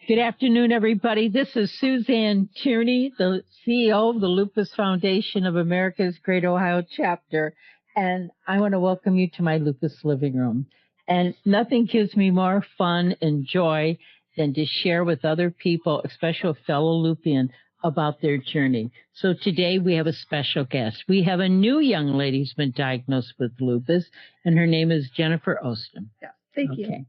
Good afternoon, everybody. This is Suzanne Tierney, the CEO of the Lupus Foundation of America's Great Ohio Chapter, and I want to welcome you to my Lupus living room. And nothing gives me more fun and joy than to share with other people, especially a fellow Lupian, about their journey. So today we have a special guest. We have a new young lady who's been diagnosed with lupus, and her name is Jennifer Oster. Yeah, thank you.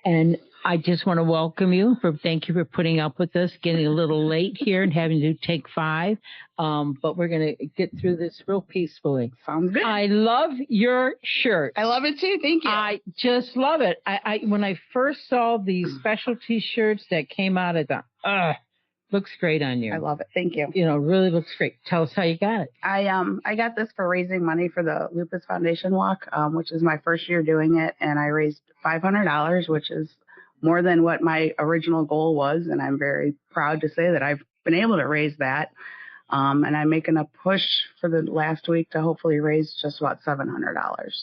And I just want to welcome you. Thank you for putting up with us, getting a little late here and having to take 5. But we're going to get through this real peacefully. Sounds good. I love your shirt. I love it too. Thank you. I just love it. When I first saw these specialty shirts that came out, I thought, looks great on you. I love it. Thank you. You know, really looks great. Tell us how you got it. I got this for raising money for the Lupus Foundation Walk, which is my first year doing it, and I raised $500, which is more than what my original goal was, and I'm very proud to say that I've been able to raise that. And I'm making a push for the last week to hopefully raise just about $700.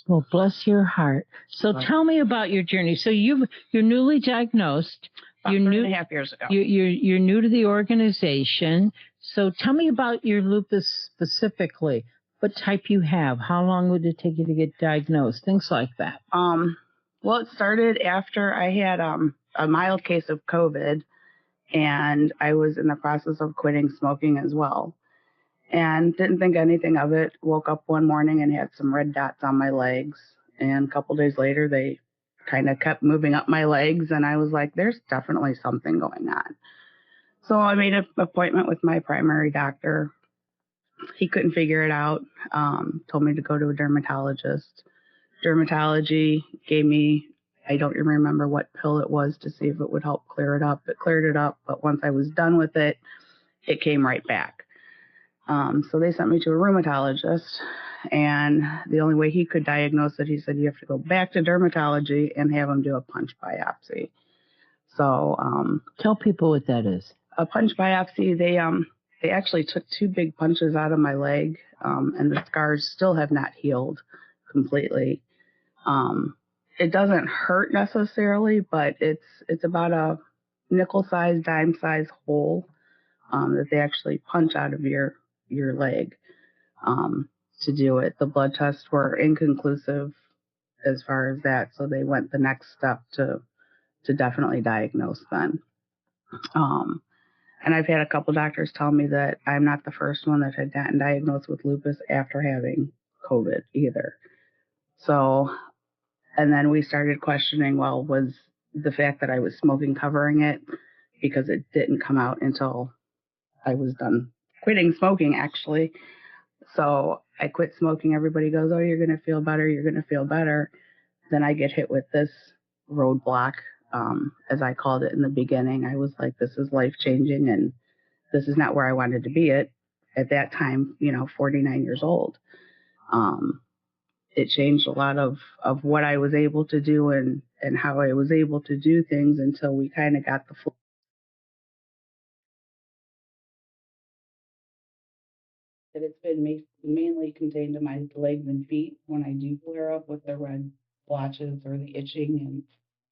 Well, bless your heart. So tell me about your journey. So you're newly diagnosed. About 3.5 years ago. You're new to the organization. So tell me about your lupus specifically. What type you have? How long would it take you to get diagnosed? Things like that. Well, it started after I had a mild case of COVID, and I was in the process of quitting smoking as well. And didn't think anything of it. Woke up one morning and had some red dots on my legs. And a couple days later, they kind of kept moving up my legs. And I was like, there's definitely something going on. So I made an appointment with my primary doctor. He couldn't figure it out. Told me to go to a dermatologist. Dermatology gave me, I don't even remember what pill it was to see if it would help clear it up. It cleared it up. But once I was done with it, it came right back. So they sent me to a rheumatologist, and the only way he could diagnose it, he said, you have to go back to dermatology and have him do a punch biopsy. So, tell people what that is. A punch biopsy, they actually took 2 big punches out of my leg, and the scars still have not healed completely. It doesn't hurt necessarily, but it's about a nickel-sized, dime-sized hole, that they actually punch out of your leg to do it. The blood tests were inconclusive as far as that, so they went the next step to definitely diagnose then. And I've had a couple doctors tell me that I'm not the first one that had gotten diagnosed with lupus after having COVID either. So, and then we started questioning, well, was the fact that I was smoking covering it, because it didn't come out until I was done quitting smoking, actually. So I quit smoking. Everybody goes, oh, you're going to feel better. You're going to feel better. Then I get hit with this roadblock, as I called it in the beginning. I was like, this is life-changing, and this is not where I wanted to be at that time, 49 years old. It changed a lot of what I was able to do and how I was able to do things until we kind of got the full. That it's been mainly contained to my legs and feet when I do flare up with the red blotches or the itching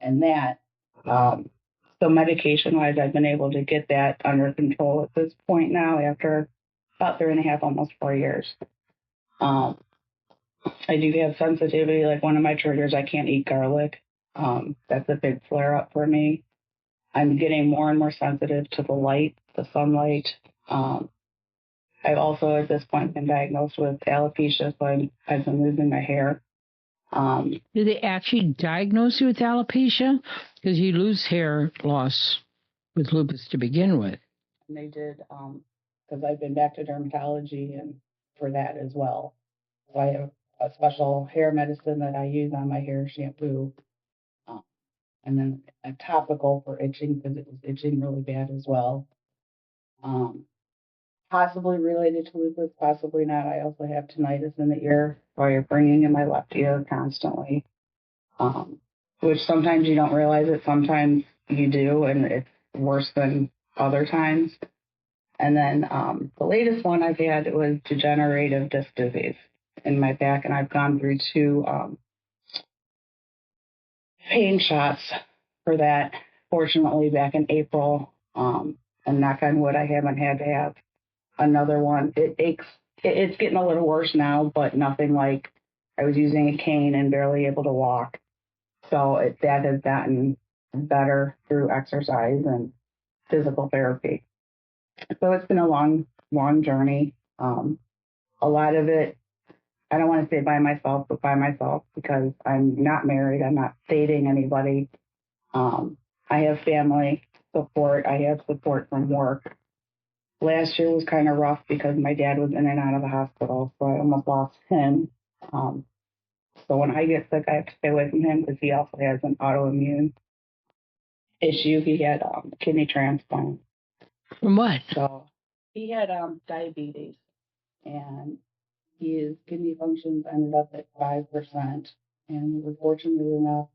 and that. So medication-wise, I've been able to get that under control at this point now after about 3.5, almost 4 years. I do have sensitivity, like one of my triggers, I can't eat garlic. That's a big flare-up for me. I'm getting more and more sensitive to the light, the sunlight. I've also, at this point, been diagnosed with alopecia, so I've been losing my hair. Did they actually diagnose you with alopecia? Because you lose hair loss with lupus to begin with. And they did, because I've been back to dermatology and for that as well. So I have a special hair medicine that I use on my hair, shampoo, and then a topical for itching, because it was itching really bad as well. Possibly related to lupus, possibly not. I also have tinnitus in the ear, or ringing in my left ear constantly, which sometimes you don't realize it, sometimes you do, and it's worse than other times. And then the latest one I've had was degenerative disc disease in my back, and I've gone through 2 pain shots for that fortunately back in April. And knock on wood, I haven't had to have another one. It's getting a little worse now, but nothing like I was using a cane and barely able to walk. So that has gotten better through exercise and physical therapy. So it's been a long, long journey. A lot of it, I don't want to say by myself, but by myself because I'm not married. I'm not dating anybody. I have family support. I have support from work. Last year was kind of rough because my dad was in and out of the hospital, so I almost lost him. So when I get sick, I have to stay away from him because he also has an autoimmune issue. He had kidney transplant. From what? So he had diabetes, and his kidney functions ended up at 5%. And we were fortunate enough,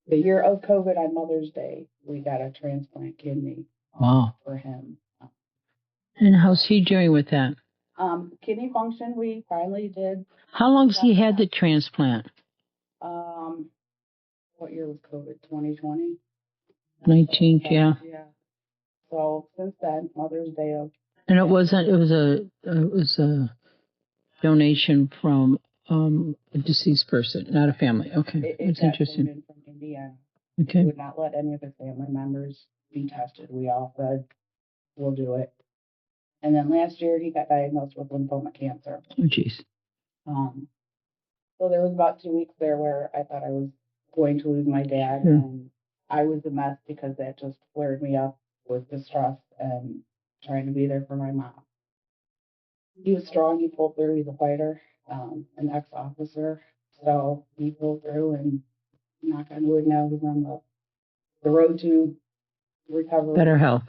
the year of COVID on Mother's Day, we got a transplant kidney for him. And how's he doing with that? Kidney function, we finally did. How long has he had the transplant? What year was COVID? 2020? 19th, yeah. Yeah. So since then, Mother's Day of. And it was a donation from a deceased person, not a family. Okay, that's interesting. From Indiana. Okay. We would not let any of his family members be tested. We all said we'll do it. And then last year he got diagnosed with lymphoma cancer. Oh, jeez. So there was about 2 weeks there where I thought I was going to lose my dad, and I was a mess because that just flared me up with distress and trying to be there for my mom. He was strong. He pulled through. He's a fighter, an ex-officer. So he pulled through, and knock on wood, now he's on the road to recovery. Better health.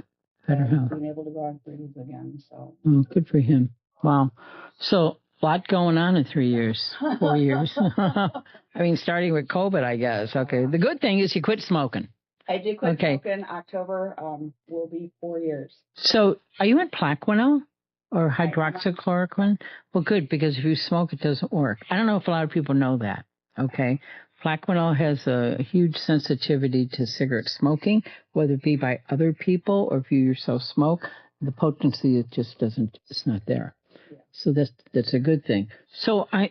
Being able to go on cruises again. So good for him. Wow. So a lot going on in 3 years, 4 years. I mean, starting with COVID, I guess. Okay. The good thing is you quit smoking. I did quit smoking. October will be 4 years. So are you in Plaquenil or hydroxychloroquine? Well, good, because if you smoke, it doesn't work. I don't know if a lot of people know that. Okay. Plaquenil has a huge sensitivity to cigarette smoking, whether it be by other people or if you yourself smoke. The potency, it just doesn't, it's not there. Yeah. So that's a good thing. So I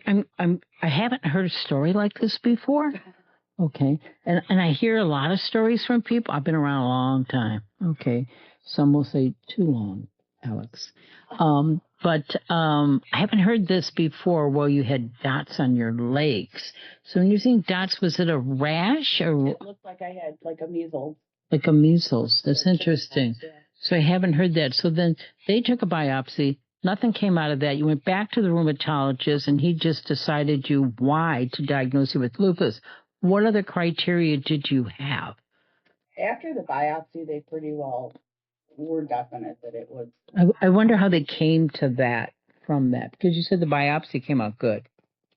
haven't heard a story like this before. Okay. And I hear a lot of stories from people. I've been around a long time. Okay. Some will say too long, Alex. But I haven't heard this before where you had dots on your legs. So when you're saying dots, was it a rash or? It looked like I had like a measles. Like a measles. That's interesting. Yeah. So I haven't heard that. So then they took a biopsy. Nothing came out of that. You went back to the rheumatologist and he just decided why to diagnose you with lupus. What other criteria did you have? After the biopsy, they pretty well were definite that it was. I wonder how they came to that from that, because you said the biopsy came out good.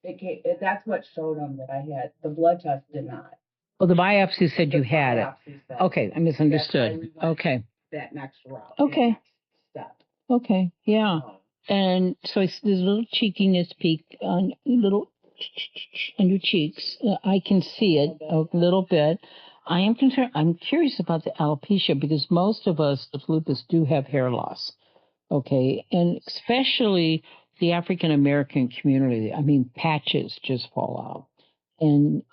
That's what showed them that I had. The blood test did not. Well, the biopsy said you had it. Okay, I misunderstood. Okay. That next route. Okay. Next step. Okay, yeah. And so there's a little cheekiness peak on your cheeks. I can see it a little bit. I am concerned. I'm curious about the alopecia because most of us with lupus do have hair loss. Okay, and especially the African American community. I mean, patches just fall out, and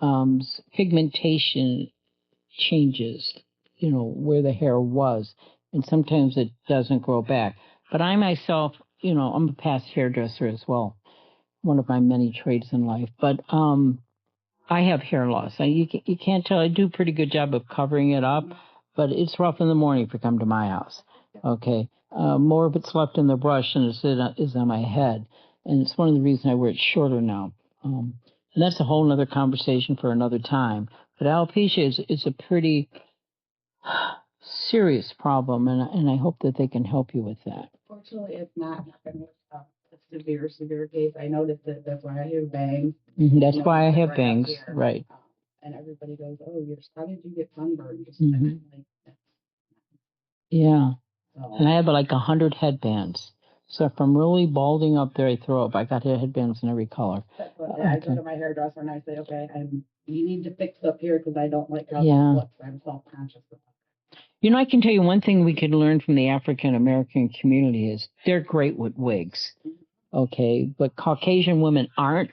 pigmentation changes. You know where the hair was, and sometimes it doesn't grow back. But I myself, I'm a past hairdresser as well. One of my many trades in life, but I have hair loss. You can't tell. I do a pretty good job of covering it up, but it's rough in the morning if you come to my house. Okay. More of it's left in the brush than is on my head. And it's one of the reasons I wear it shorter now. And that's a whole other conversation for another time. But alopecia is a pretty serious problem, and I hope that they can help you with that. Fortunately, it's not a severe case. I noticed that that's why I have bangs. Mm-hmm. That's why I have bangs, right. And everybody goes, oh, how did you get sunburned? Mm-hmm. Yeah. So. And I have like 100 headbands. So if I'm really balding up there, I throw up. I got headbands in every color. That's what I go to my hairdresser and I say, okay, you need to fix up here because I don't like how it looks. I'm self-conscious about You know, I can tell you one thing we could learn from the African American community is they're great with wigs. Okay, but Caucasian women aren't.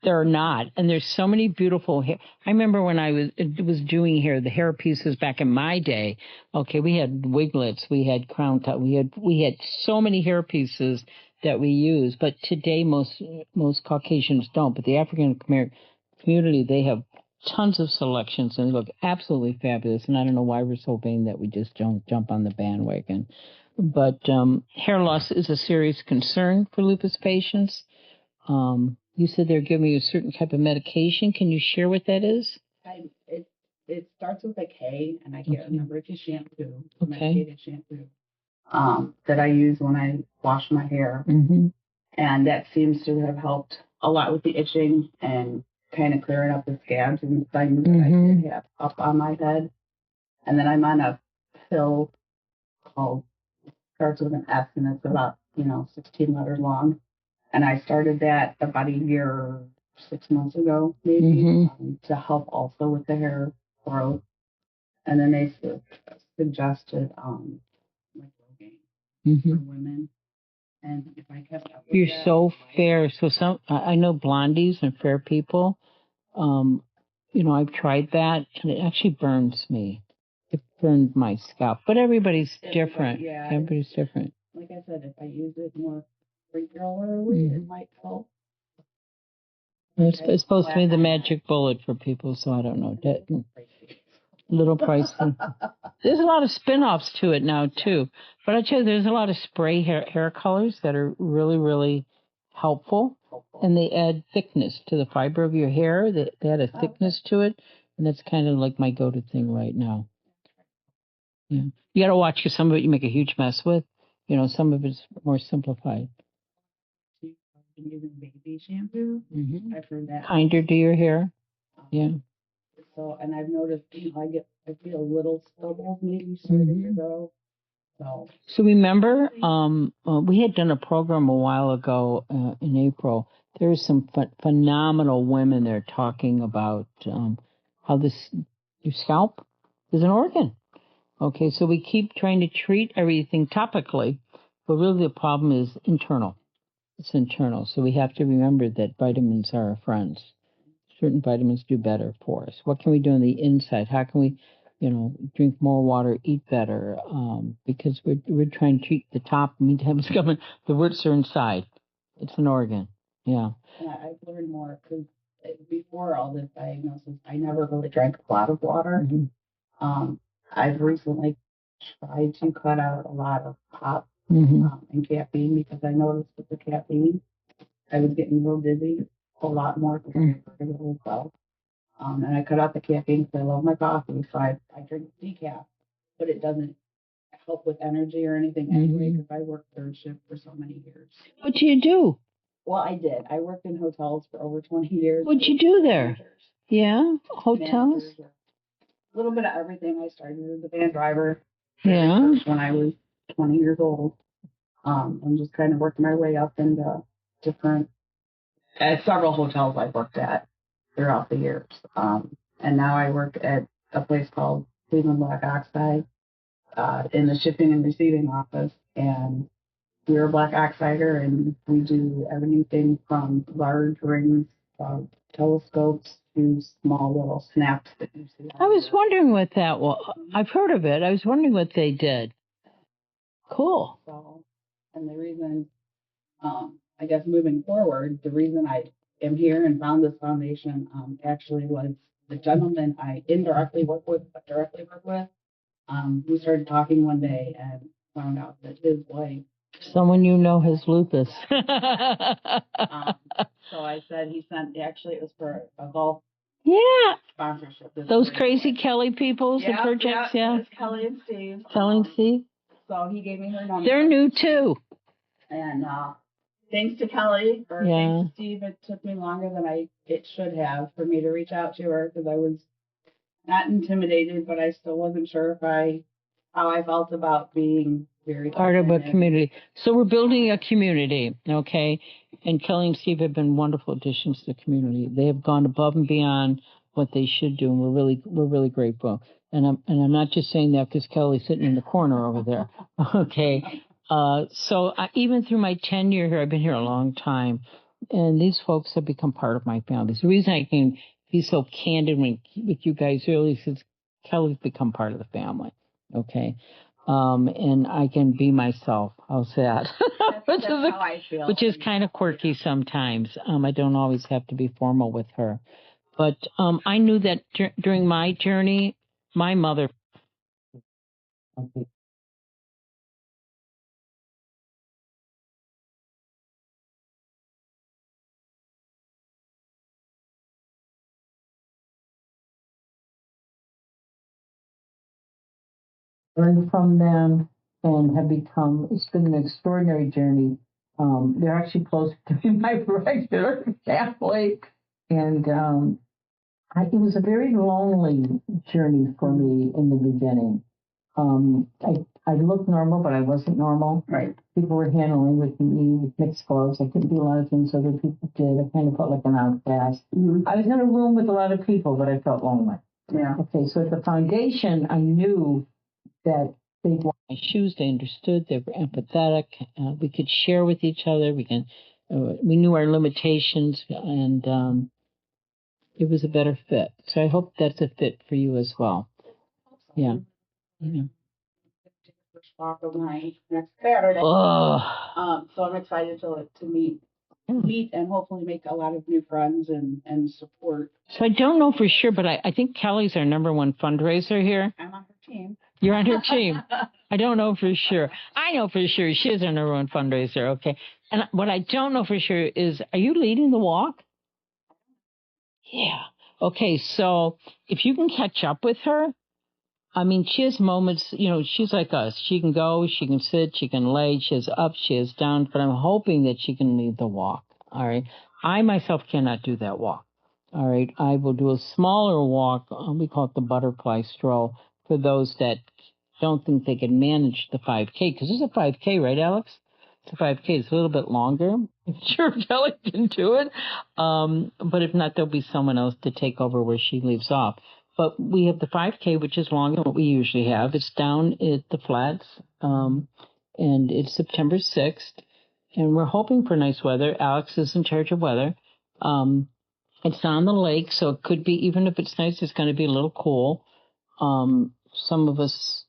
They're not. And there's so many beautiful hair. I remember when I was doing hair, the hair pieces back in my day. Okay, we had wiglets, we had crown top, we had so many hair pieces that we use. But today, most Caucasians don't. But the African American community, they have tons of selections and they look absolutely fabulous. And I don't know why we're so vain that we just don't jump on the bandwagon. But hair loss is a serious concern for lupus patients. You said they're giving you a certain type of medication. Can you share what that is? It starts with a K, and I can't remember. It's a shampoo, medicated shampoo, that I use when I wash my hair. Mm-hmm. And that seems to have helped a lot with the itching and kind of clearing up the scabs and things that I did have up on my head. And then I'm on a pill called, starts with an S, and it's about, 16 letters long. And I started that about a year, 6 months ago, maybe, to help also with the hair growth. And then they suggested like Rogaine for women. And if I kept up with You're so fair. So I know blondies and fair people. I've tried that, and it actually burns me. It burned my scalp. But everybody's different. Yeah, everybody's different. Like I said, if I use it more regularly, it might help. It's supposed to be the magic bullet for people, so I don't know. Little pricey. There's a lot of spin-offs to it now, too. But I tell you, there's a lot of spray hair colors that are really, really helpful. And they add thickness to the fiber of your hair. They add a thickness to it. And that's kind of like my go-to thing right now. Yeah. You got to watch, because some of it you make a huge mess with. Some of it's more simplified. Been using baby shampoo. I've heard that. Kinder to your hair. Yeah. So, and I've noticed, I feel a little stubble maybe starting to go. So remember, we had done a program a while ago in April. There's some phenomenal women there talking about how your scalp is an organ. Okay, so we keep trying to treat everything topically, but really the problem is internal. It's internal. So we have to remember that vitamins are our friends. Certain vitamins do better for us. What can we do on the inside? How can we, drink more water, eat better? Because we're trying to treat the top. Meantime, the roots are inside. It's an organ. Yeah. And I've learned more because before all this diagnosis, I never really drank a lot of water. I've recently tried to cut out a lot of pop and caffeine, because I noticed with the caffeine, I was getting real dizzy a lot more than I really well. And I cut out the caffeine because I love my coffee, so I drink decaf, but it doesn't help with energy or anything anyway, because I worked third shift for so many years. What do you do? Well, I did. I worked in hotels for over 20 years. What'd you do there? Yeah, hotels? A little bit of everything. I started as a van driver. Yeah. When I was 20 years old. And just kind of worked my way up into several hotels I've worked at throughout the years. And now I work at a place called Cleveland Black Oxide in the shipping and receiving office. And we're a black oxider, and we do everything from large rings, telescopes, to small little snaps that you see. I was wondering what that was. I've heard of it. I was wondering what they did. Cool. So, and the reason, I guess moving forward, the reason I am here and found this foundation actually was the gentleman I indirectly work with, but directly work with. We started talking one day and found out that his wife. Someone has lupus. So I said actually it was for a golf sponsorship. Those crazy Kelly peoples, the projects, It's Kelly and Steve. Kelly and Steve. So he gave me her number. They're new too. And thanks to Kelly, or thanks to Steve, it took me longer than it should have for me to reach out to her, because I was not intimidated, but I still wasn't sure how I felt about being very part of a community. So we're building a community, okay? And Kelly and Steve have been wonderful additions to the community. They have gone above and beyond what they should do, and we're really grateful. And I'm not just saying that because Kelly's sitting in the corner over there. Okay. Even through my tenure here, I've been here a long time, and these folks have become part of my family. So the reason I can be so candid with you guys really is because Kelly's become part of the family. Okay. And I can be myself. How's that? That's how I feel. Which is kind of quirky sometimes. I don't always have to be formal with her. But I knew that during my journey, my mother. Learned from them and have become, it's been an extraordinary journey. They're actually closer to me, my regular family. And it was a very lonely journey for me in the beginning. I looked normal, but I wasn't normal. Right. People were handling with me with mixed gloves. I couldn't do a lot of things other people did. I kind of felt like an outcast. Mm-hmm. I was in a room with a lot of people, but I felt lonely. Yeah. Okay, so at the foundation, I knew that they wore my shoes. They understood. They were empathetic. We could share with each other. We knew our limitations, and it was a better fit. So I hope that's a fit for you as well. Yeah. Yeah. First walk of mine next Saturday. So I'm excited to meet and hopefully make a lot of new friends and support. So I don't know for sure, but I think Kelly's our number one fundraiser here. I'm on her team. You're on her team. I don't know for sure. I know for sure she's our number one fundraiser. Okay. And what I don't know for sure is, are you leading the walk? Yeah. Okay. So if you can catch up with her, I mean, she has moments, she's like us. She can go, she can sit, she can lay, she has up, she has down, but I'm hoping that she can lead the walk. All right. I myself cannot do that walk. All right. I will do a smaller walk. We call it the butterfly stroll for those that don't think they can manage the 5K, because there's a 5K, right, Alex? It's a 5K. It's a little bit longer. I'm sure Kelly can do it. But if not, there'll be someone else to take over where she leaves off. But we have the 5K, which is longer than what we usually have. It's down at the flats, and it's September 6th. And we're hoping for nice weather. Alex is in charge of weather. It's on the lake, so it could be, even if it's nice, it's going to be a little cool. Some of us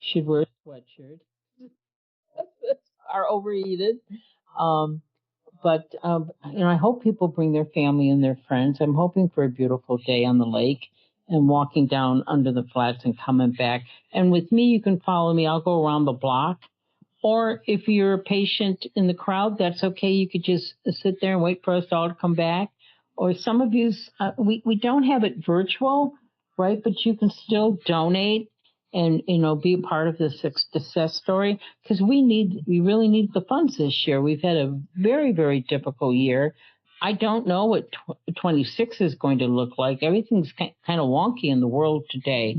should wear a sweatshirt. Are overheated. But I hope people bring their family and their friends. I'm hoping for a beautiful day on the lake and walking down under the flats and coming back. And with me, you can follow me. I'll go around the block. Or if you're a patient in the crowd, that's okay. You could just sit there and wait for us all to come back. Or some of you, we don't have it virtual, right? But you can still donate and, be a part of the success story, because we really need the funds this year. We've had a very, very difficult year. I don't know what 26 is going to look like. Everything's kind of wonky in the world today,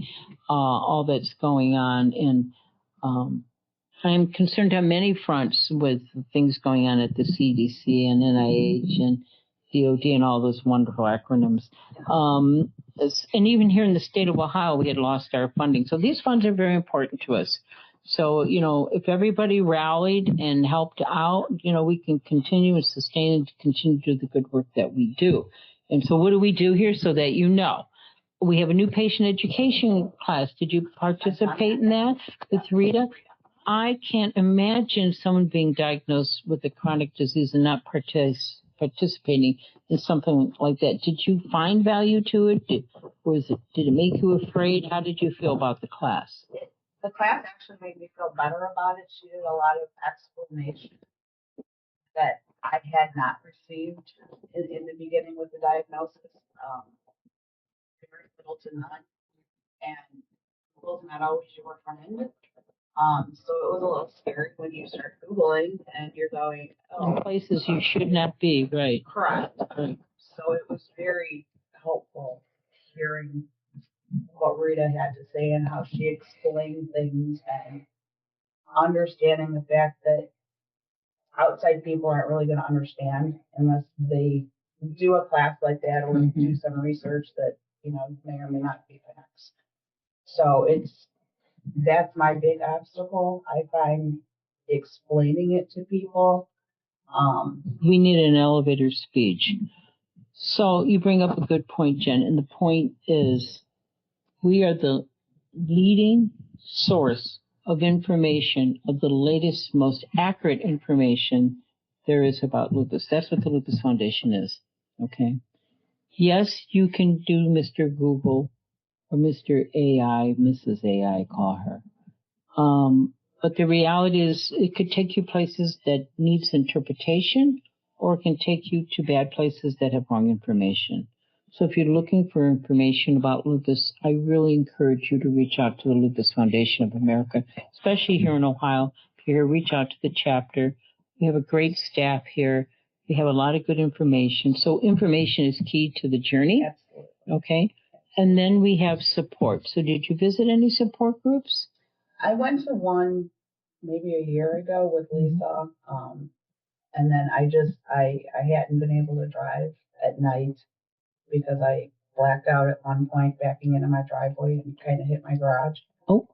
all that's going on. And I'm concerned on many fronts with things going on at the CDC and NIH and DOD and all those wonderful acronyms. And even here in the state of Ohio, we had lost our funding. So these funds are very important to us. So, if everybody rallied and helped out, we can continue and sustain and continue to do the good work that we do. And so what do we do here so that we have a new patient education class. Did you participate in that with Rita? I can't imagine someone being diagnosed with a chronic disease and not participating in something like that. Did you find value to it? Did it make you afraid? How did you feel about the class? The class actually made me feel better about it. She did a lot of explanation that I had not received in the beginning with the diagnosis. Very little to none. And Google's not always your friend. So it was a little scary when you start Googling and you're going, in places you should not be, right? Correct. Right. So it was very helpful hearing what Rita had to say and how she explained things and understanding the fact that outside people aren't really going to understand unless they do a class like that or do some research that, may or may not be facts. So that's my big obstacle. I find explaining it to people. We need an elevator speech. So you bring up a good point, Jen, and the point is we are the leading source of information, of the latest, most accurate information there is about lupus. That's what the Lupus Foundation is, okay? Yes, you can do Mr. Google or Mr. AI, Mrs. AI, call her. But the reality is it could take you places that needs interpretation, or it can take you to bad places that have wrong information. So if you're looking for information about lupus, I really encourage you to reach out to the Lupus Foundation of America, especially here in Ohio. If you're here, reach out to the chapter. We have a great staff here. We have a lot of good information. So information is key to the journey. Absolutely. Okay. And then we have support. So did you visit any support groups? I went to one maybe a year ago with Lisa, and then I hadn't been able to drive at night because I blacked out at one point backing into my driveway and kind of hit my garage. Oh.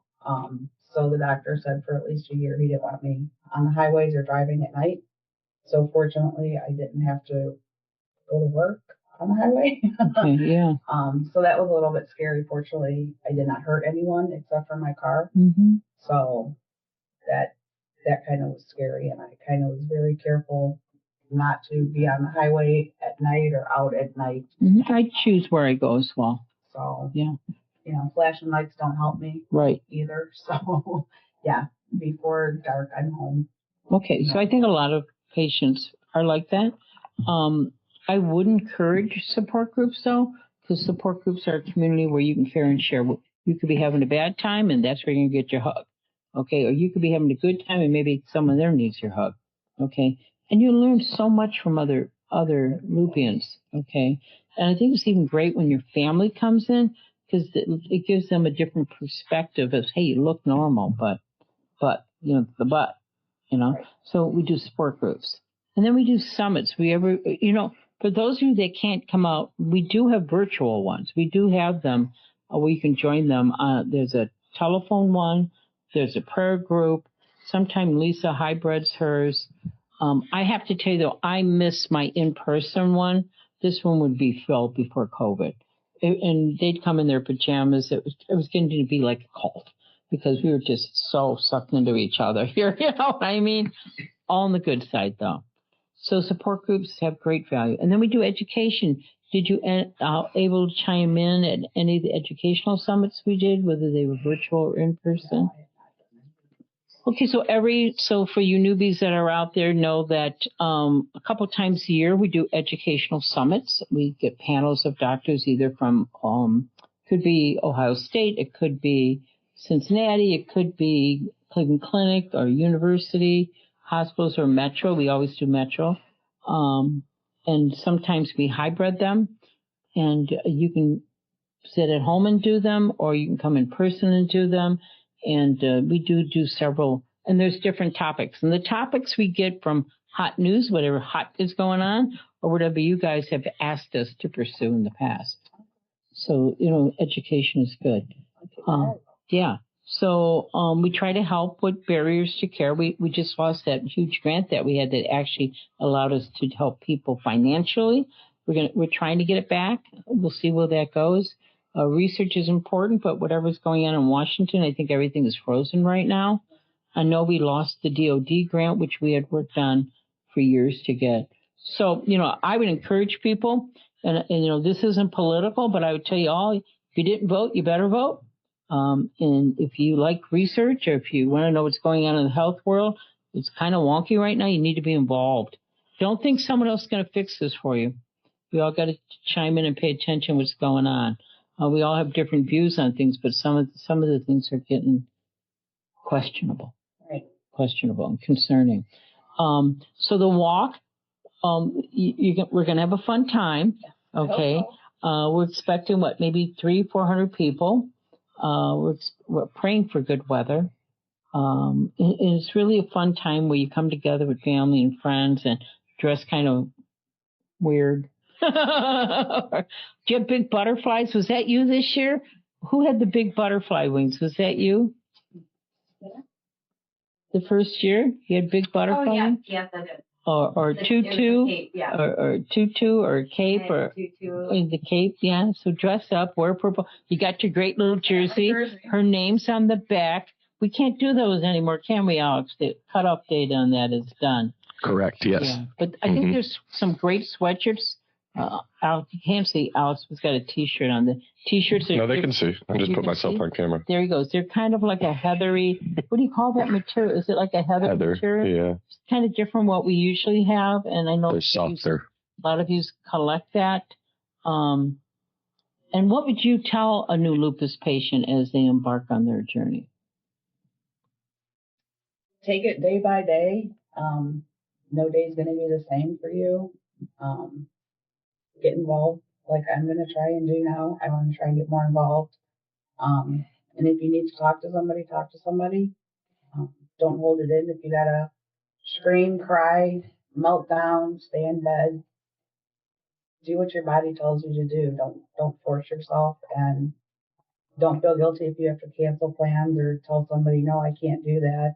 So the doctor said for at least a year he didn't want me on the highways or driving at night. So fortunately, I didn't have to go to work on the highway. Okay, yeah. So that was a little bit scary. Fortunately, I did not hurt anyone except for my car. Mm-hmm. So that kind of was scary, and I kind of was very careful not to be on the highway at night or out at night. Mm-hmm. I choose where I go as well. So yeah, flashing lights don't help me right either. So yeah, before dark, I'm home. Okay, so I think a lot of patients are like that. I would encourage support groups, though, because support groups are a community where you can care and share. You could be having a bad time, and that's where you're going to get your hug. Okay, or you could be having a good time, and maybe someone there needs your hug. Okay, and you learn so much from other Lupians. Okay, and I think it's even great when your family comes in because it gives them a different perspective of, hey, you look normal, but the butt. Right. So we do support groups. And then we do summits. For those of you that can't come out, we do have virtual ones. We do have them where you can join them. There's a telephone one. There's a prayer group. Sometimes Lisa hybrids hers. I have to tell you, though, I miss my in-person one. This one would be filled before COVID. And they'd come in their pajamas. It was getting to be like a cult, because we were just so sucked into each other here. You know what I mean? All on the good side, though. So support groups have great value. And then we do education. Did you able to chime in at any of the educational summits we did, whether they were virtual or in person? Okay, so for you newbies that are out there, know that a couple times a year we do educational summits. We get panels of doctors either from could be Ohio State, it could be Cincinnati, it could be Cleveland Clinic or university, hospitals, or Metro. We always do Metro. And sometimes we hybrid them, and you can sit at home and do them, or you can come in person and do them. And we do several, and there's different topics. And the topics we get from hot news, whatever hot is going on, or whatever you guys have asked us to pursue in the past. So, education is good. Yeah. So we try to help with barriers to care. We just lost that huge grant that we had that actually allowed us to help people financially. We're trying to get it back. We'll see where that goes. Research is important, but whatever's going on in Washington, I think everything is frozen right now. I know we lost the DOD grant, which we had worked on for years to get. So, I would encourage people, and this isn't political, but I would tell you all, if you didn't vote, you better vote. And if you like research, or if you want to know what's going on in the health world, it's kind of wonky right now. You need to be involved. Don't think someone else is going to fix this for you. We all got to chime in and pay attention to what's going on. We all have different views on things, but some of the things are getting questionable, right? Questionable and concerning. So the walk, we're going to have a fun time. Okay. We're expecting maybe 300-400 people. We're praying for good weather. It's really a fun time where you come together with family and friends and dress kind of weird. Do you have big butterflies? Was that you this year? Who had the big butterfly wings? Was that you? Yeah. The first year you had big butterfly wings? Yes, I did. Or tutu, yeah. or tutu, or cape, or tutu. The cape, yeah. So dress up, wear purple. You got your great little jersey. Her name's on the back. We can't do those anymore, can we, Alex? The cutoff date on that is done. Correct, yes. Yeah, but I think there's some great sweatshirts. Alex, you can't see. Alex has got a T-shirt on. The T-shirts are... No, they can see. I just put myself on camera. There he goes. They're kind of like a heathery... What do you call that material? Is it like a heather material? Yeah. It's kind of different what we usually have, and I know... They're softer. A lot of you collect that. And what would you tell a new lupus patient as they embark on their journey? Take it day by day. No day's going to be the same for you. Get involved like I'm going to try and do now. I want to try and get more involved. And if you need to talk to somebody, talk to somebody. Don't hold it in. If you got to scream, cry, melt down, stay in bed, do what your body tells you to do. Don't force yourself, and don't feel guilty if you have to cancel plans or tell somebody, no, I can't do that.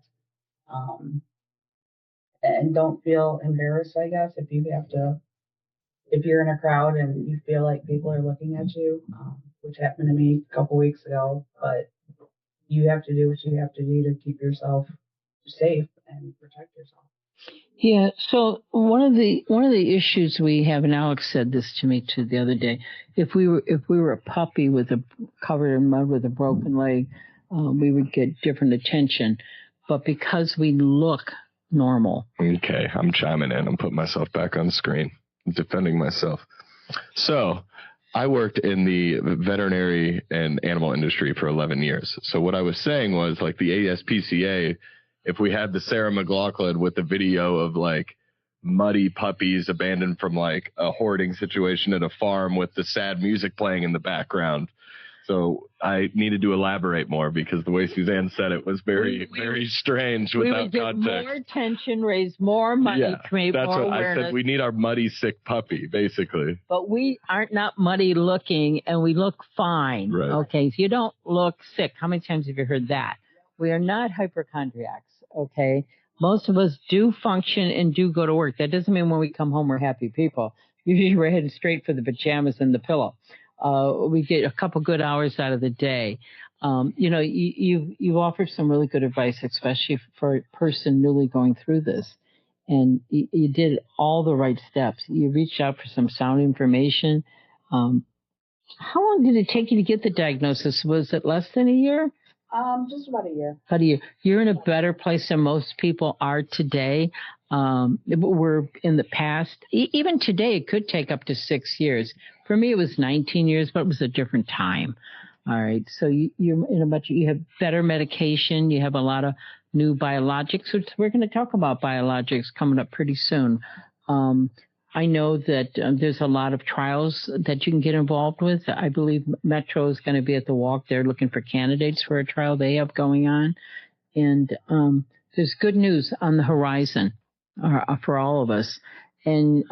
And don't feel embarrassed, I guess, if you're in a crowd and you feel like people are looking at you, which happened to me a couple weeks ago, but you have to do what you have to do to keep yourself safe and protect yourself. Yeah. So one of the issues we have, and Alex said this to me too the other day, if we were a puppy covered in mud with a broken leg, we would get different attention. But because we look normal. Okay, I'm chiming in. I'm putting myself back on the screen, defending myself. So I worked in the veterinary and animal industry for 11 years. So what I was saying was, like, the ASPCA, if we had the Sarah McLachlan with the video of like muddy puppies abandoned from like a hoarding situation at a farm with the sad music playing in the background. So I needed to elaborate more because the way Suzanne said it was very strange without context. We would get more attention, raise more money, create more awareness. That's what I said. We need our muddy, sick puppy, basically. But we aren't not muddy looking, and we look fine. Right. Okay, so you don't look sick. How many times have you heard that? We are not hypochondriacs, okay? Most of us do function and do go to work. That doesn't mean when we come home we're happy people. Usually we're heading straight for the pajamas and the pillow. We get a couple good hours out of the day. You offer some really good advice, especially for a person newly going through this. And you did all the right steps. You reached out for some sound information. How long did it take you to get the diagnosis? Was it less than a year? Just about a year. About a year. You're in a better place than most people are today. We're in the past. Even today, it could take up to 6 years. For me, it was 19 years, but it was a different time. All right. So you're in you have better medication. You have a lot of new biologics, which we're going to talk about biologics coming up pretty soon. I know that there's a lot of trials that you can get involved with. I believe Metro is going to be at the walk. They're looking for candidates for a trial they have going on. And there's good news on the horizon for all of us. And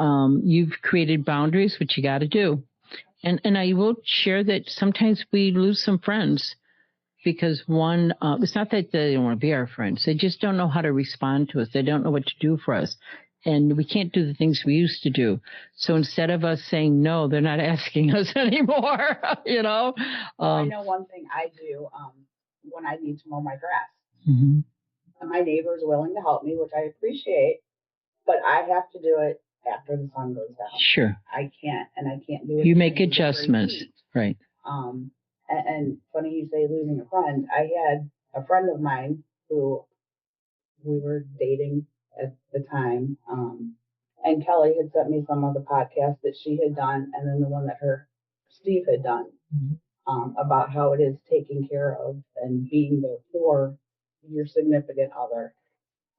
you've created boundaries, which you got to do. And I will share that sometimes we lose some friends because it's not that they don't want to be our friends. They just don't know how to respond to us. They don't know what to do for us. And we can't do the things we used to do. So instead of us saying no, they're not asking us anymore, you know. I know one thing I do when I need to mow my grass. Mm-hmm. My neighbor's willing to help me, which I appreciate, but I have to do it after the sun goes down. Sure. I can't do it. You make adjustments, right. And funny you say losing a friend. I had a friend of mine who we were dating at the time, and Kelly had sent me some of the podcasts that she had done, and then the one that Steve had done, about how it is taking care of and being there for your significant other.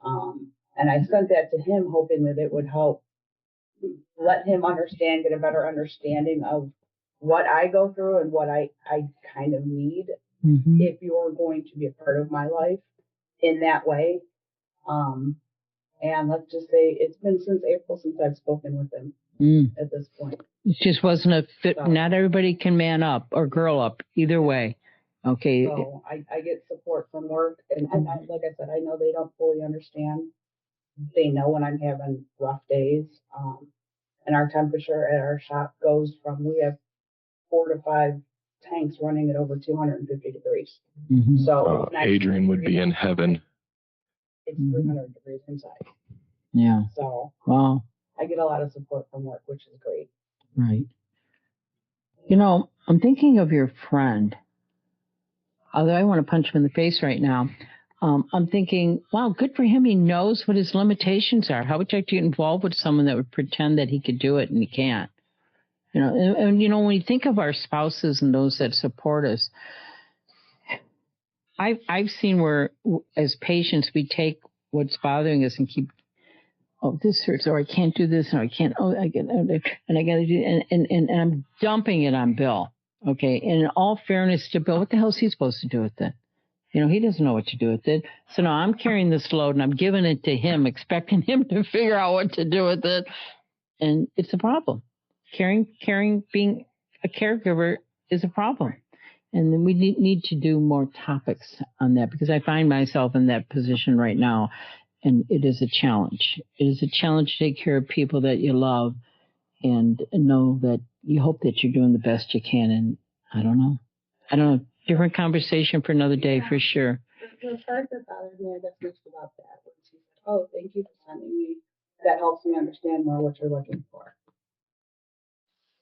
And I sent that to him hoping that it would help let him understand, get a better understanding of what I go through and what I kind of need if you're going to be a part of my life in that way. And let's just say it's been since April since I've spoken with him at this point. It just wasn't a fit. So, not everybody can man up or girl up either way. Okay. So I get support from work, and like I said, I know they don't fully understand. They know when I'm having rough days. And our temperature at our shop goes from, we have 4 to 5 tanks running at over 250 degrees. Mm-hmm. So Adrian would be in heaven. It's 300 degrees inside. Yeah. So wow. I get a lot of support from work, which is great. Right. You know, I'm thinking of your friend. Although I want to punch him in the face right now. I'm thinking, wow, good for him. He knows what his limitations are. How would you like to get involved with someone that would pretend that he could do it and he can't? You know, and you know, when you think of our spouses and those that support us, I've seen where, as patients, we take what's bothering us and keep, oh, this hurts, or I can't do this, or I can't, oh, I get, and I got to do, and I'm dumping it on Bill. Okay, and in all fairness to Bill, what the hell is he supposed to do with it? You know, he doesn't know what to do with it. So now I'm carrying this load and I'm giving it to him, expecting him to figure out what to do with it. And it's a problem. Caring, being a caregiver is a problem. And then we need to do more topics on that, because I find myself in that position right now. And it is a challenge. It is a challenge to take care of people that you love and know that you hope that you're doing the best you can. And I don't know. Different conversation for another day, for sure. The part that bothers me, I guess, most about that was she said, oh, thank you for sending me. That helps me understand more what you're looking for.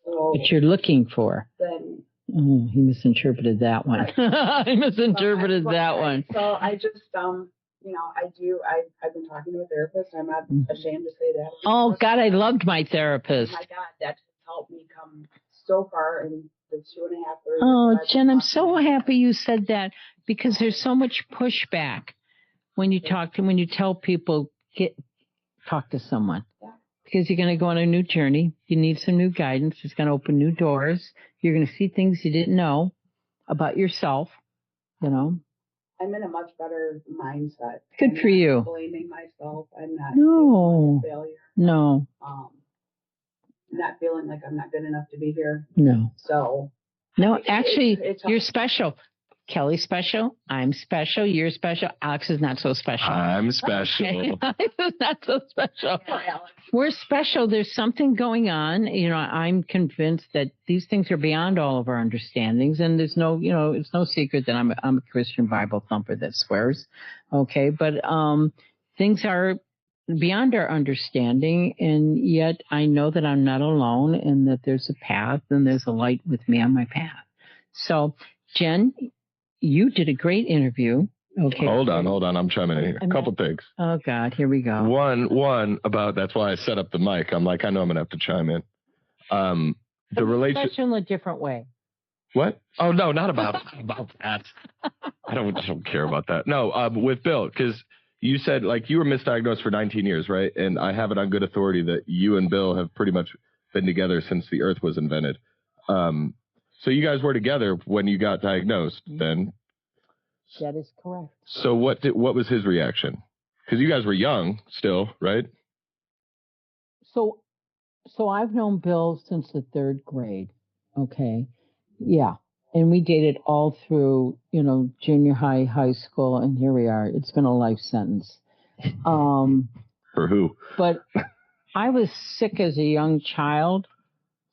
So, what you're looking for. Then, he misinterpreted that one. Right. He misinterpreted that one. So I just, you know, I've been talking to a therapist. I'm not ashamed to say that. Oh, God, I loved my therapist. Oh, my God, that has helped me come so far in the 2.5 years. Oh, Jen, I'm so happy you said that, because there's so much pushback when you tell people, talk to someone. Yeah. Because you're going to go on a new journey. You need some new guidance. It's going to open new doors. You're going to see things you didn't know about yourself, you know. I'm in a much better mindset. Good for you. I'm not blaming myself. I'm not feeling like a failure. No. Not feeling like I'm not good enough to be here. No. So. No, actually, you're special. Kelly's special. I'm special. You're special. Alex is not so special. I'm special. Okay. Alex is not so special. We're special. There's something going on. You know, I'm convinced that these things are beyond all of our understandings, and there's no, you know, it's no secret that I'm a Christian Bible thumper that swears. Okay, but things are beyond our understanding, and yet I know that I'm not alone, and that there's a path, and there's a light with me on my path. So, Jen, you did a great interview. Okay. Hold on. I'm chiming in here. A couple things. Oh, God. Here we go. One about, that's why I set up the mic. I'm like, I know I'm going to have to chime in. The relationship. In a different way. What? Oh, no, not about that. I don't care about that. No, with Bill, because you said, like, you were misdiagnosed for 19 years, right? And I have it on good authority that you and Bill have pretty much been together since the earth was invented. So you guys were together when you got diagnosed then? That is correct. So what was his reaction? Because you guys were young still, right? So I've known Bill since the 3rd grade. Okay. Yeah. And we dated all through, you know, junior high, high school, and here we are. It's been a life sentence. For who? But I was sick as a young child.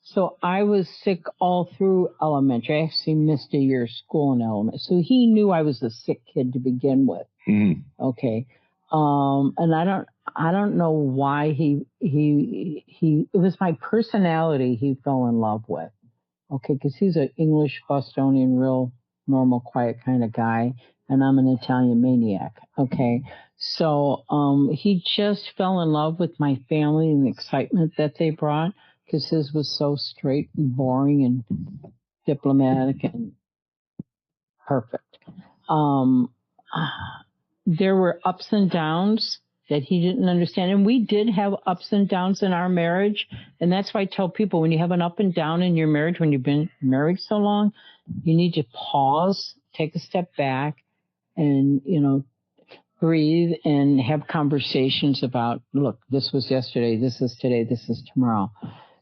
So I was sick all through elementary. I actually missed a year of school in elementary. So he knew I was a sick kid to begin with. Mm-hmm. Okay. And I don't know why it was my personality he fell in love with. Okay. Because he's an English Bostonian, real normal, quiet kind of guy. And I'm an Italian maniac. Okay. So, he just fell in love with my family and the excitement that they brought. Because his was so straight and boring and diplomatic and perfect. There were ups and downs that he didn't understand. And we did have ups and downs in our marriage. And that's why I tell people, when you have an up and down in your marriage, when you've been married so long, you need to pause, take a step back, and, you know, breathe and have conversations about, look, this was yesterday, this is today, this is tomorrow.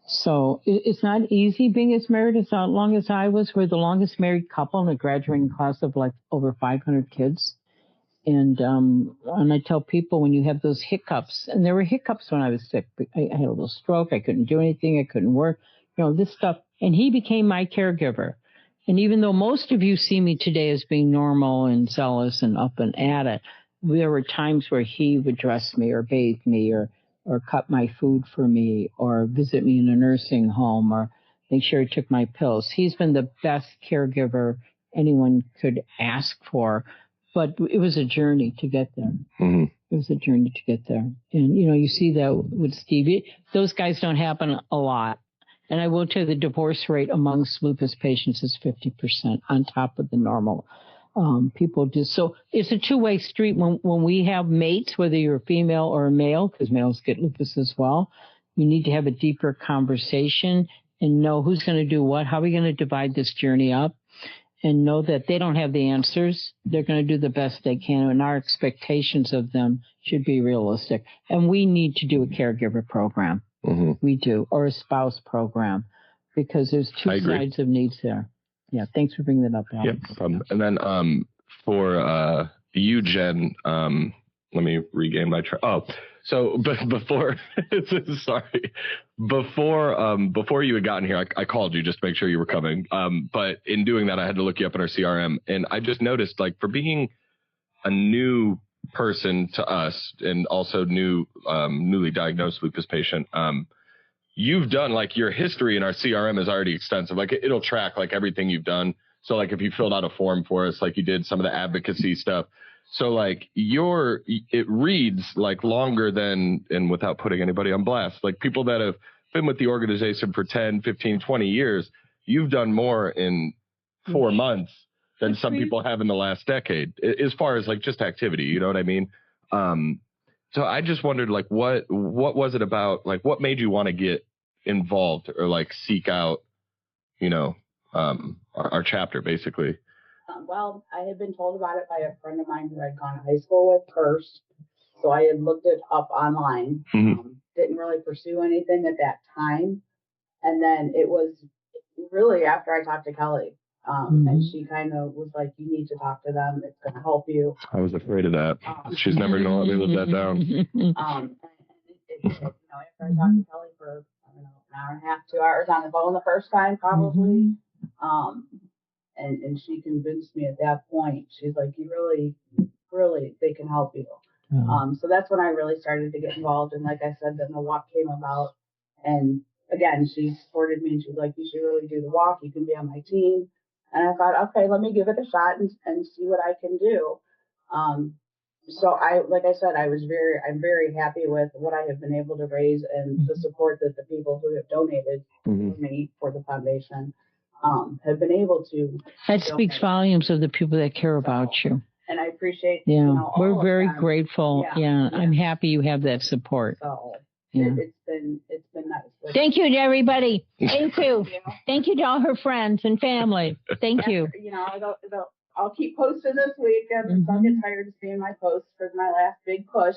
So it's not easy being as married as long as I was. We're the longest married couple in a graduating class of like over 500 kids. And I tell people when you have those hiccups, and there were hiccups when I was sick. I had a little stroke. I couldn't do anything. I couldn't work. This stuff. And he became my caregiver. And even though most of you see me today as being normal and zealous and up and at it, there were times where he would dress me or bathe me or cut my food for me or visit me in a nursing home or make sure he took my pills. He's been the best caregiver anyone could ask for. But it was a journey to get there. Mm-hmm. It was a journey to get there. And, you see that with Steve. Those guys don't happen a lot. And I will tell you the divorce rate amongst lupus patients is 50% on top of the normal people do. So it's a two-way street. When we have mates, whether you're a female or a male, because males get lupus as well, you need to have a deeper conversation and know who's going to do what, how are we going to divide this journey up, and know that they don't have the answers. They're going to do the best they can, and our expectations of them should be realistic. And we need to do a caregiver program. Mm-hmm. We do, or a spouse program, because there's two sides of needs there. Yeah, thanks for bringing that up, Alex. Yep. And then for you, Jen, let me regain my track. Oh, so before, sorry, before you had gotten here, I called you just to make sure you were coming. But in doing that, I had to look you up in our CRM, and I just noticed, like, for being a new person to us and also newly diagnosed lupus patient, you've done, like, your history in our CRM is already extensive. Like, it'll track, like, everything you've done. So, like, if you filled out a form for us, like you did some of the advocacy stuff. So, like, it reads, like, longer than, and without putting anybody on blast, like, people that have been with the organization for 10, 15, 20 years, you've done more in 4 months than some people have in the last decade, as far as, like, just activity, you know what I mean? So I just wondered, like, what was it about, like, what made you want to get involved or, like, seek out, our chapter, basically? Well, I had been told about it by a friend of mine who I'd gone to high school with first. So I had looked it up online. Mm-hmm. Didn't really pursue anything at that time. And then it was really after I talked to Kelly. And she kind of was like, you need to talk to them. It's going to help you. I was afraid of that. She's never going to let me live that down. And after I talked to Kelly for, an hour and a half, 2 hours on the phone the first time, probably. And she convinced me at that point. She's like, you really, they can help you. So that's when I really started to get involved. And like I said, then the walk came about. And again, she supported me and she's like, you should really do the walk. You can be on my team. And I thought, okay, let me give it a shot and see what I can do. So like I said, I'm very happy with what I have been able to raise and the support that the people who have donated for me for the foundation have been able to. That speaks volumes of the people that care about you. And I appreciate. We're very grateful. Yeah, I'm happy you have that support. So it's been nice. Thank you to everybody. Thank you. Thank you to all her friends and family. Thank you. I'll keep posting this weekend. I'll get tired of seeing my posts for my last big push.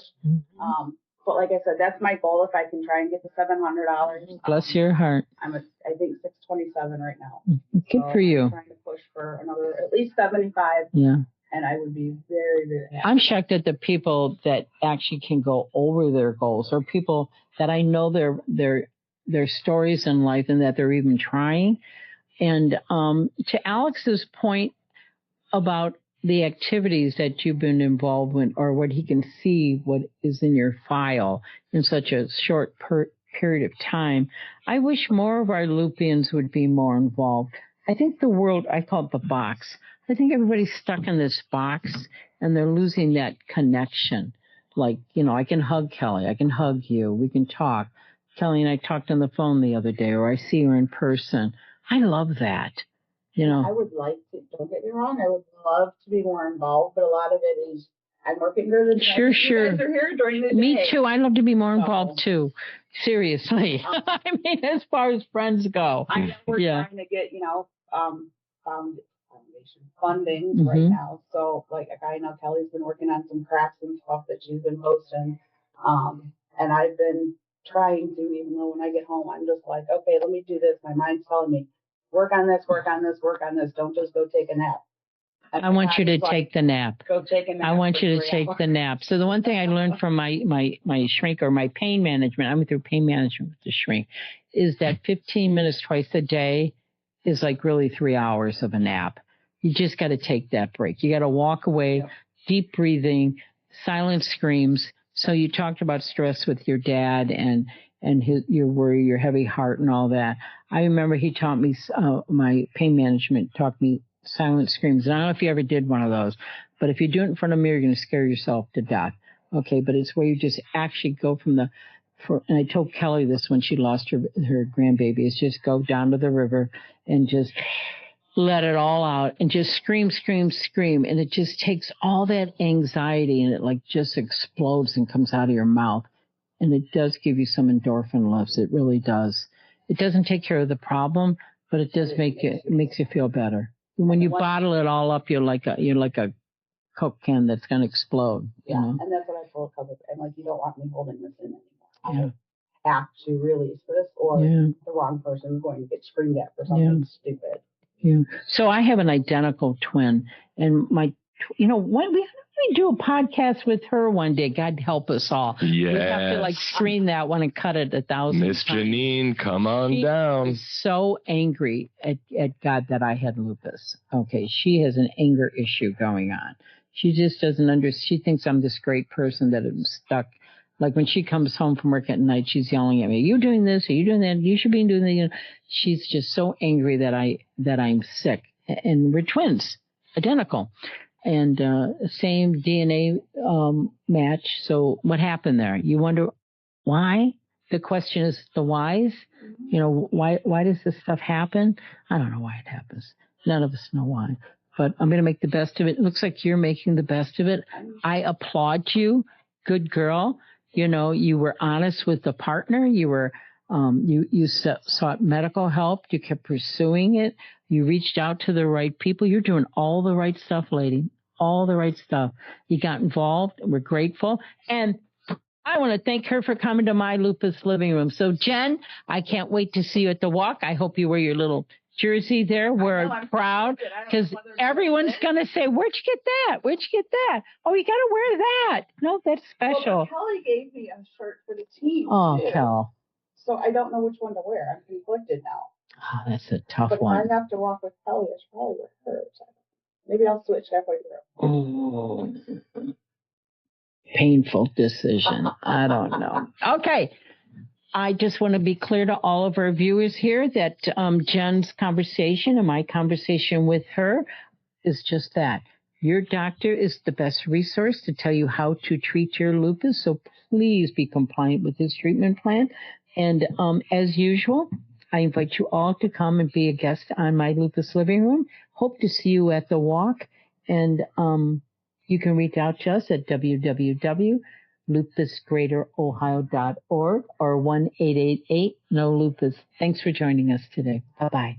But like I said, that's my goal. If I can try and get to $700. Bless your heart. I'm I think 627 right now. Good for you. I'm trying to push for another at least 75. Yeah. And I would be very, very happy. I'm shocked at the people that actually can go over their goals, or people that I know their stories in life and that they're even trying. And to Alex's point about the activities that you've been involved in, or what he can see what is in your file in such a short period of time, I wish more of our Lupians would be more involved. I think the world, I call it the box. I think everybody's stuck in this box and they're losing that connection. Like, I can hug Kelly. I can hug you. We can talk. Kelly and I talked on the phone the other day, or I see her in person. I love that. I would like to, don't get me wrong, I would love to be more involved, but a lot of it is I'm working during the day. Sure. You guys are here during the day. Me too. I'd love to be more involved too. Seriously. I mean, as far as friends go. I know we're trying to get, foundation funding right now. So, like, I know Kelly's been working on some crafts and stuff that she's been posting. And I've been trying to, even though when I get home, I'm just like, okay, let me do this. My mind's telling me, work on this, work on this, work on this. Don't just go take a nap. I want you to take the nap. Go take a nap. I want you to take the nap. So the one thing I learned from my shrink or my pain management, I went through pain management with the shrink, is that 15 minutes twice a day is like really 3 hours of a nap. You just got to take that break. You got to walk away, deep breathing, silent screams. So you talked about stress with your dad and your worry, your heavy heart and all that. I remember he taught me, my pain management taught me silent screams. And I don't know if you ever did one of those, but if you do it in front of a mirror, you're going to scare yourself to death. Okay, but it's where you just actually go and I told Kelly this when she lost her grandbaby, is just go down to the river and just let it all out and just scream, scream, scream. And it just takes all that anxiety and it like just explodes and comes out of your mouth. And it does give you some endorphin lifts. It really does. It doesn't take care of the problem, but it does makes you feel better. When you bottle it all up, you're like a Coke can that's going to explode. Yeah, you know? And that's what I told Coke. I'm like, you don't want me holding this in anymore. I have to release this, or the wrong person is going to get screamed at for something stupid. Yeah. So I have an identical twin, and when we do a podcast with her one day, God help us all. Yes. We have to screen that one and cut it 1,000 Miss Janine, come on down. Was so angry at God that I had lupus. Okay, she has an anger issue going on. She just doesn't understand. She thinks I'm this great person that I'm stuck. Like when she comes home from work at night, she's yelling at me, "Are you doing this? Are you doing that? You should be doing that." You know, she's just so angry that I'm sick. And we're twins, identical. And same DNA match. So what happened there? You wonder why? The question is the whys. You know, why does this stuff happen? I don't know why it happens. None of us know why. But I'm going to make the best of it. It looks like you're making the best of it. I applaud you. Good girl. You know, you were honest with the partner. You were you sought medical help. You kept pursuing it. You reached out to the right people. You're doing all the right stuff, lady. All the right stuff. You got involved. We're grateful. And I want to thank her for coming to my Lupus living room. So, Jen, I can't wait to see you at the walk. I hope you wear your little jersey there. We're proud because everyone's going to say, "Where'd you get that? Where'd you get that? Oh, you got to wear that." No, that's special. Well, Kelly gave me a shirt for the team. Oh, too. Kel. So I don't know which one to wear. I'm conflicted now. Oh, that's a tough but one. But I have to walk with Kelly. I should probably wear hers. Maybe I'll switch halfway through. Oh, painful decision. I don't know. Okay. I just want to be clear to all of our viewers here that Jen's conversation and my conversation with her is just that. Your doctor is the best resource to tell you how to treat your lupus, so please be compliant with this treatment plan. And as usual, I invite you all to come and be a guest on my Lupus Living Room. Hope to see you at the walk. And you can reach out to us at www.lupusgreaterohio.org or 1-888-NO-LUPUS. Thanks for joining us today. Bye-bye.